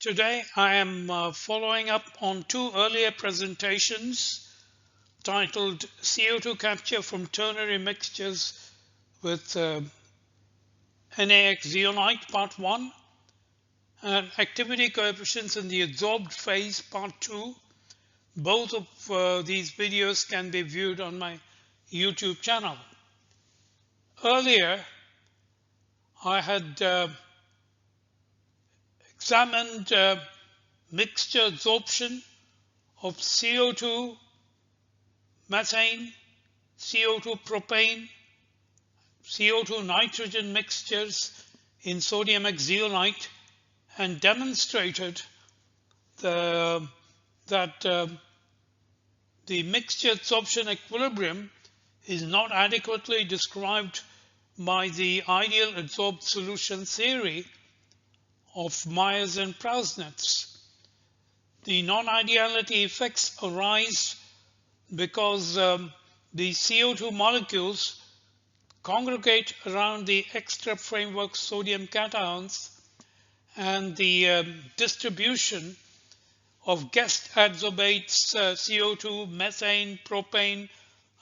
Today I am following up on two earlier presentations titled CO2 capture from ternary mixtures with NaX zeolite part 1 and activity coefficients in the adsorbed phase part 2. Both of these videos can be viewed on my YouTube channel. Earlier I had examined mixture adsorption of CO2 methane, CO2 propane, CO2 nitrogen mixtures in sodium X zeolite and demonstrated that the mixture adsorption equilibrium is not adequately described by the ideal adsorbed solution theory of Myers and Prausnitz. The non-ideality effects arise because the CO2 molecules congregate around the extra framework sodium cations, and the distribution of guest adsorbates CO2, methane, propane,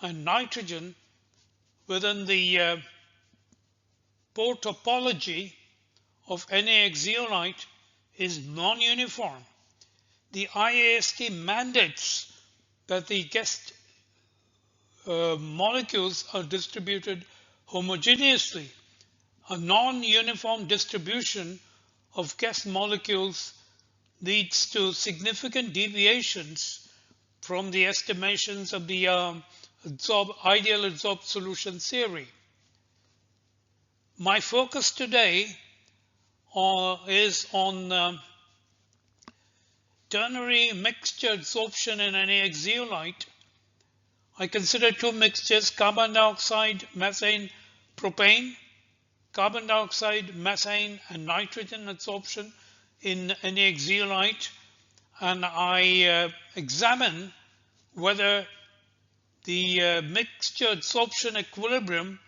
and nitrogen within the pore topology of NaX zeolite is non-uniform. The IAST mandates that the guest molecules are distributed homogeneously. A non-uniform distribution of guest molecules leads to significant deviations from the estimations of the ideal adsorbed solution theory. My focus today is on ternary mixture adsorption in NaX zeolite. I consider two mixtures, carbon dioxide, methane, propane, carbon dioxide, methane, and nitrogen adsorption in NaX zeolite, and I examine whether the mixture adsorption equilibrium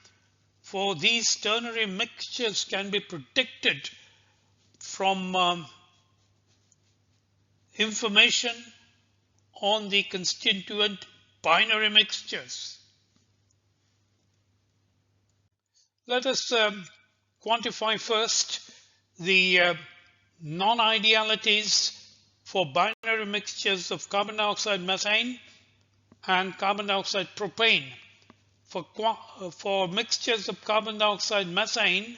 for these ternary mixtures can be predicted from information on the constituent binary mixtures. Let us quantify first the non-idealities for binary mixtures of carbon dioxide methane and carbon dioxide propane. For mixtures of carbon dioxide methane,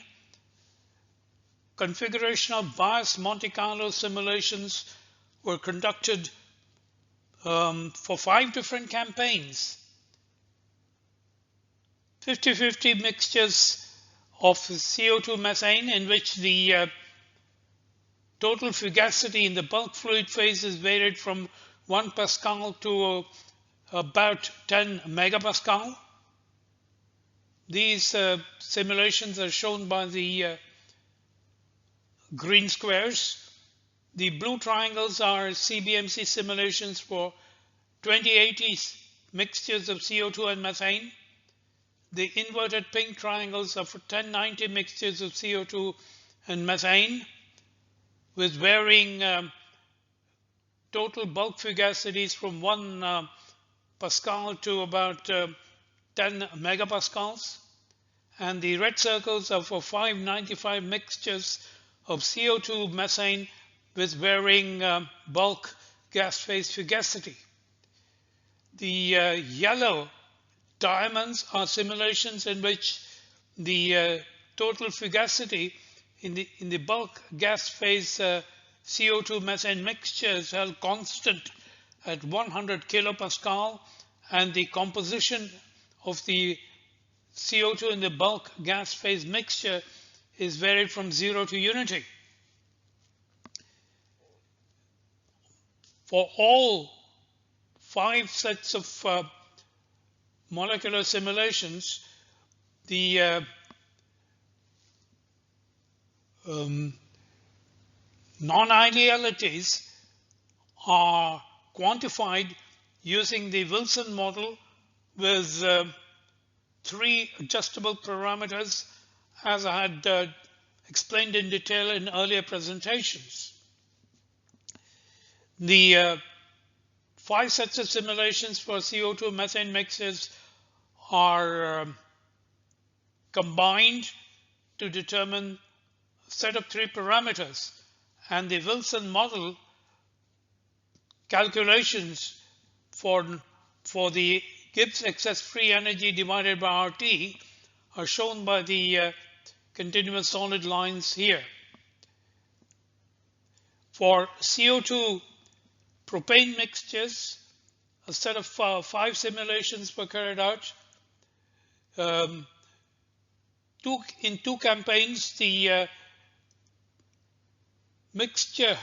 configurational-bias Monte Carlo simulations were conducted for 5 different campaigns. 50-50 mixtures of CO2 methane in which the total fugacity in the bulk fluid phase is varied from 1 Pascal to about 10 megapascal. These simulations are shown by the green squares. The blue triangles are CBMC simulations for 2080 mixtures of CO2 and methane. The inverted pink triangles are for 1090 mixtures of CO2 and methane with varying total bulk fugacities from 1 Pascal to about 10 megapascals. And the red circles are for 595 mixtures of CO2 methane with varying bulk gas phase fugacity. The yellow diamonds are simulations in which the total fugacity in the bulk gas phase CO2 methane mixture is held constant at 100 kilopascal, and the composition of the CO2 in the bulk gas phase mixture is varied from 0 to unity. For all 5 sets of molecular simulations, the non-idealities are quantified using the Wilson model with 3 adjustable parameters, as I had explained in detail in earlier presentations. The 5 sets of simulations for CO2 methane mixtures are combined to determine a set of 3 parameters, and the Wilson model calculations for the Gibbs excess free energy divided by RT are shown by the continuous solid lines here. For CO2 propane mixtures, a set of 5 simulations were carried out. In 2 campaigns, the mixtures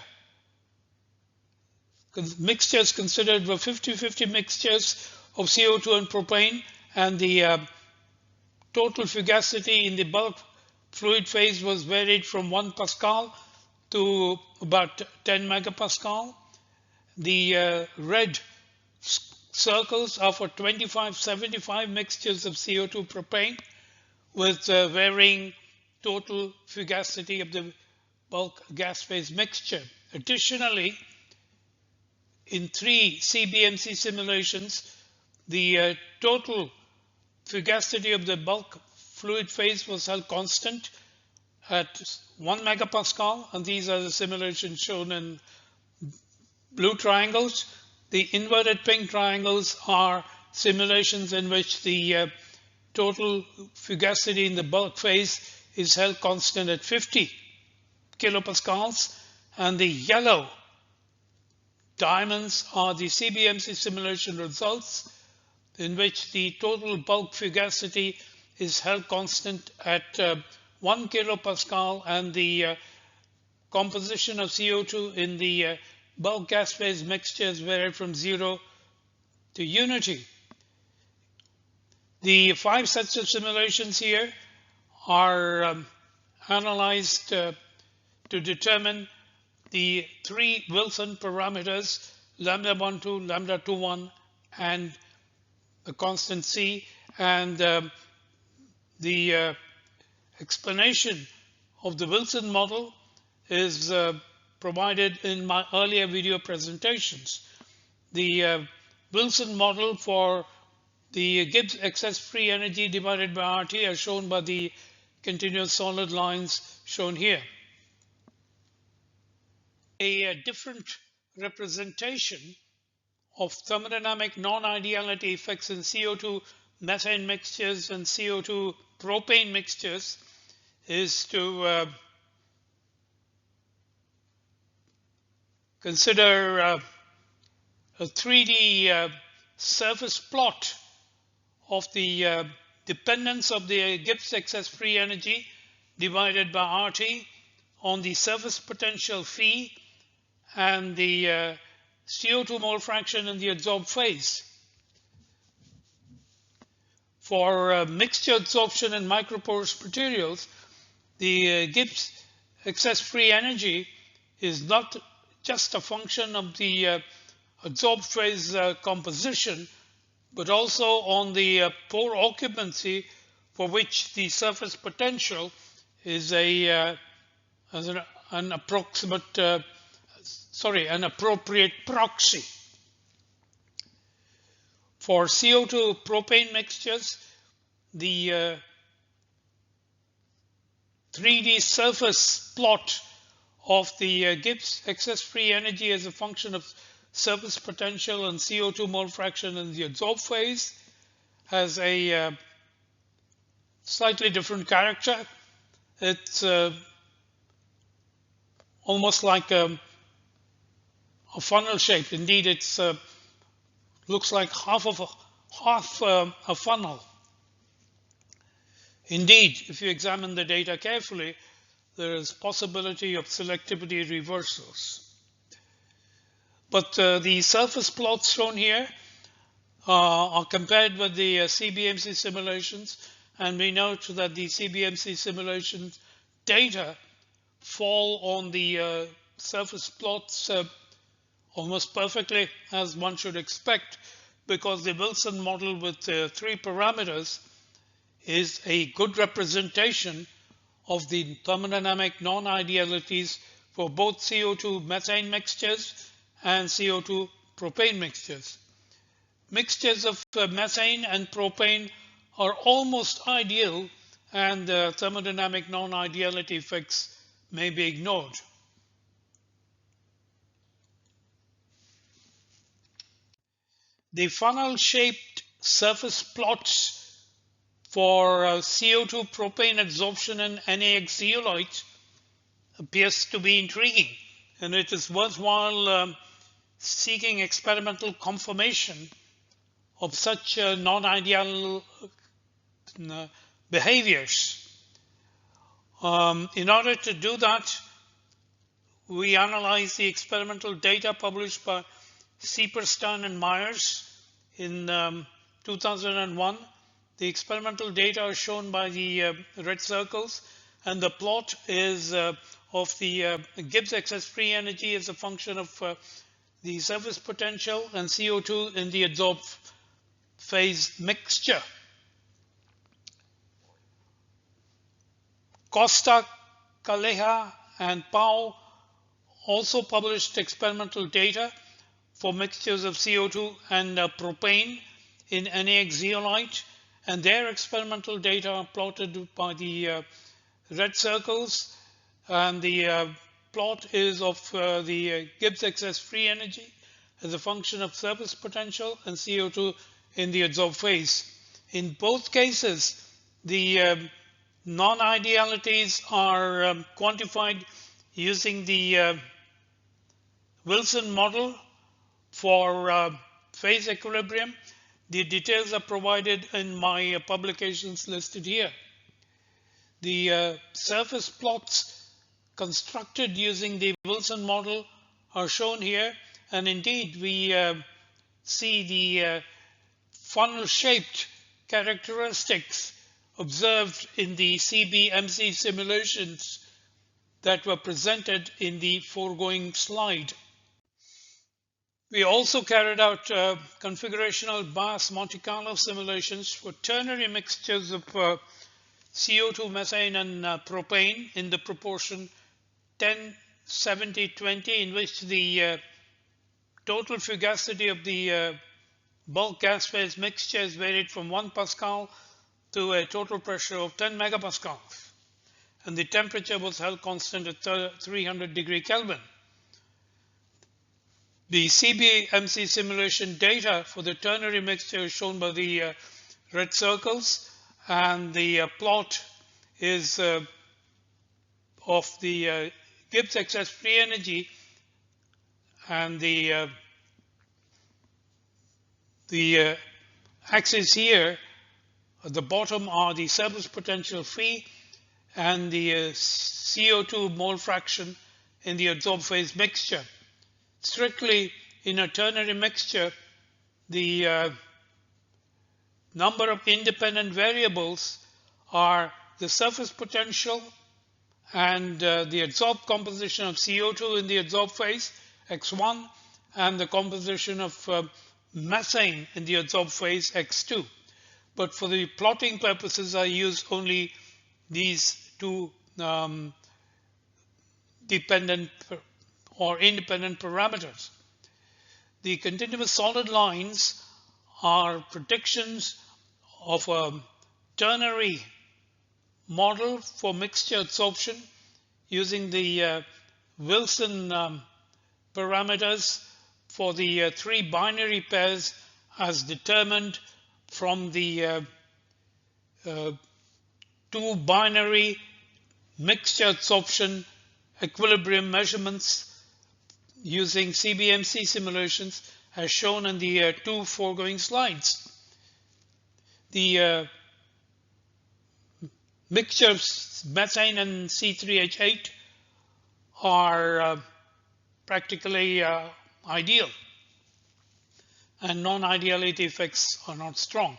considered were 50-50 mixtures of CO2 and propane, and the total fugacity in the bulk fluid phase was varied from 1 Pascal to about 10 megapascal. The red circles are for 25-75 mixtures of CO2 propane with varying total fugacity of the bulk gas phase mixture. Additionally, in 3 CBMC simulations, the total fugacity of the bulk fluid phase was held constant at 1 megapascal, and these are the simulations shown in blue triangles. The inverted pink triangles are simulations in which the total fugacity in the bulk phase is held constant at 50 kilopascals, and the yellow diamonds are the CBMC simulation results in which the total bulk fugacity is held constant at 1 kilopascal, and the composition of CO2 in the bulk gas phase mixtures vary from 0 to unity. The 5 sets of simulations here are analyzed to determine the 3 Wilson parameters, lambda 12, lambda 21, and the constant C, and the explanation of the Wilson model is provided in my earlier video presentations. The Wilson model for the Gibbs excess free energy divided by RT are shown by the continuous solid lines shown here. A different representation of thermodynamic non-ideality effects in CO2 methane mixtures and CO2 propane mixtures is to consider a 3D surface plot of the dependence of the Gibbs excess free energy divided by RT on the surface potential phi and the CO2 mole fraction in the adsorbed phase. For mixture adsorption in microporous materials, the Gibbs excess free energy is not just a function of the adsorbed phase composition, but also on the pore occupancy, for which the surface potential is an appropriate proxy. For CO2 propane mixtures, the 3D surface plot of the Gibbs excess free energy as a function of surface potential and CO2 mole fraction in the adsorbed phase has a slightly different character. It's almost like a funnel shape. Indeed, it's looks like half a funnel. Indeed, if you examine the data carefully, there is possibility of selectivity reversals. But the surface plots shown here are compared with the CBMC simulations, and we note that the CBMC simulation data fall on the surface plots almost perfectly, as one should expect, because the Wilson model with 3 parameters is a good representation of the thermodynamic non-idealities for both CO2 methane mixtures and CO2 propane mixtures. Mixtures of methane and propane are almost ideal, and the thermodynamic non-ideality effects may be ignored. The funnel-shaped surface plots for CO2 propane adsorption and NaX zeolite appears to be intriguing, and it is worthwhile seeking experimental confirmation of such non-ideal behaviors. In order to do that, we analyze the experimental data published by Sieperstein and Myers in 2001. The experimental data are shown by the red circles, and the plot is of the Gibbs excess free energy as a function of the surface potential and CO2 in the adsorbed phase mixture. Costa, Calleja, and Pau also published experimental data for mixtures of CO2 and propane in NaX zeolite, and their experimental data are plotted by the red circles, and the plot is of the Gibbs excess free energy as a function of surface potential and CO2 in the adsorbed phase. In both cases, the non-idealities are quantified using the Wilson model for phase equilibrium. The details are provided in my publications listed here. The surface plots constructed using the Wilson model are shown here, and indeed we see the funnel-shaped characteristics observed in the CBMC simulations that were presented in the foregoing slide. We also carried out configurational-Bias Monte Carlo simulations for ternary mixtures of CO2, methane, and propane in the proportion 10-70-20, in which the total fugacity of the bulk gas phase mixture is varied from 1 Pascal to a total pressure of 10 megapascals, and the temperature was held constant at 300 degree Kelvin. The CBMC simulation data for the ternary mixture is shown by the red circles, and the plot is of the Gibbs excess free energy, and the axis here at the bottom are the surface potential free and the CO2 mole fraction in the adsorbed phase mixture. Strictly in a ternary mixture, the number of independent variables are the surface potential and the adsorbed composition of CO2 in the adsorbed phase, X1, and the composition of methane in the adsorbed phase, X2. But for the plotting purposes, I use only these two dependent or independent parameters. The continuous solid lines are predictions of a ternary model for mixture adsorption using the Wilson parameters for the three binary pairs as determined from the two binary mixture adsorption equilibrium measurements using CBMC simulations as shown in the two foregoing slides. The mixture of methane and C3H8 are practically ideal, and non-ideality effects are not strong.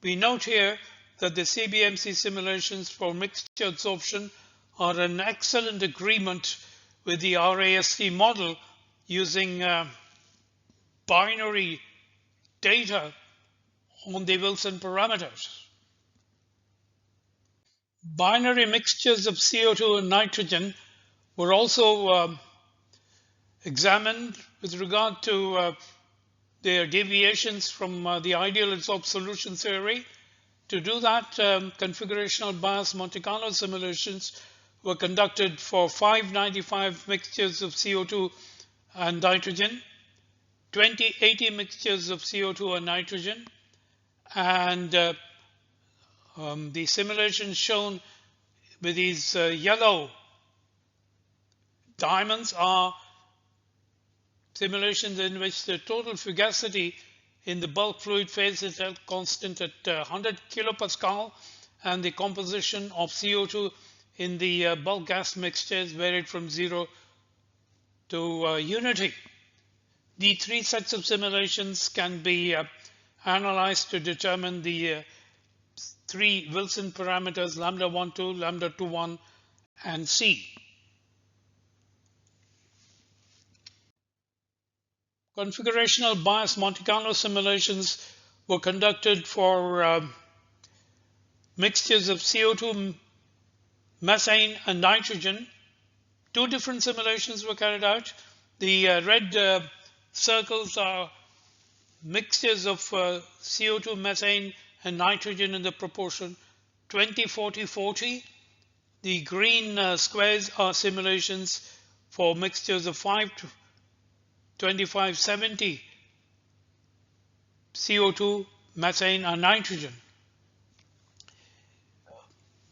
We note here that the CBMC simulations for mixture adsorption are an excellent agreement with the RAST model using binary data on the Wilson parameters. Binary mixtures of CO2 and nitrogen were also examined with regard to their deviations from the ideal adsorbed solution theory. To do that, configurational-bias Monte Carlo simulations were conducted for 595 mixtures of CO2 and nitrogen, 2080 mixtures of CO2 and nitrogen, and the simulations shown with these yellow diamonds are simulations in which the total fugacity in the bulk fluid phase is held constant at 100 kilopascal, and the composition of CO2 in the bulk gas mixtures varied from 0 to unity. The three sets of simulations can be analyzed to determine the three Wilson parameters lambda 12, lambda 21, and C. Configurational-bias Monte Carlo simulations were conducted for mixtures of CO2, methane, and nitrogen. Two different simulations were carried out. The red circles are mixtures of CO2, methane, and nitrogen in the proportion 20-40-40. The green squares are simulations for mixtures of 5-25-70 CO2, methane, and nitrogen.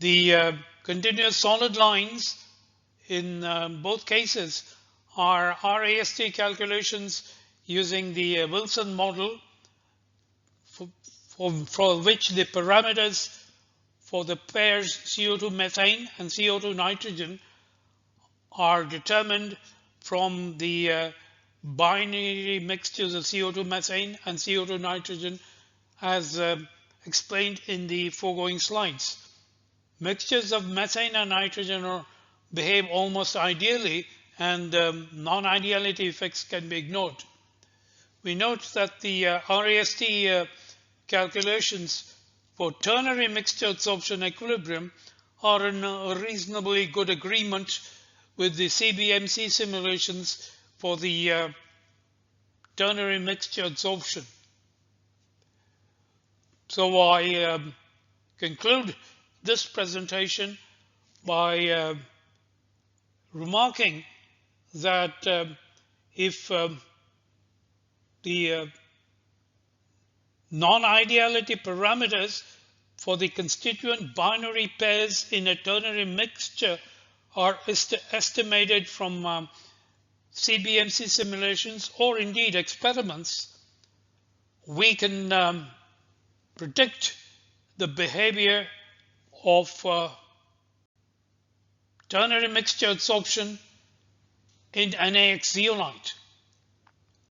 The continuous solid lines in both cases are RAST calculations using the Wilson model, for which the parameters for the pairs CO2 methane and CO2 nitrogen are determined from the binary mixtures of CO2 methane and CO2 nitrogen as explained in the foregoing slides. Mixtures of methane and nitrogen behave almost ideally, and non-ideality effects can be ignored. We note that the RAST calculations for ternary mixture adsorption equilibrium are in a reasonably good agreement with the CBMC simulations for the ternary mixture adsorption. So I conclude this presentation by remarking that if the non-ideality parameters for the constituent binary pairs in a ternary mixture are estimated from CBMC simulations or indeed experiments, we can predict the behavior of ternary mixture adsorption in NaX zeolite.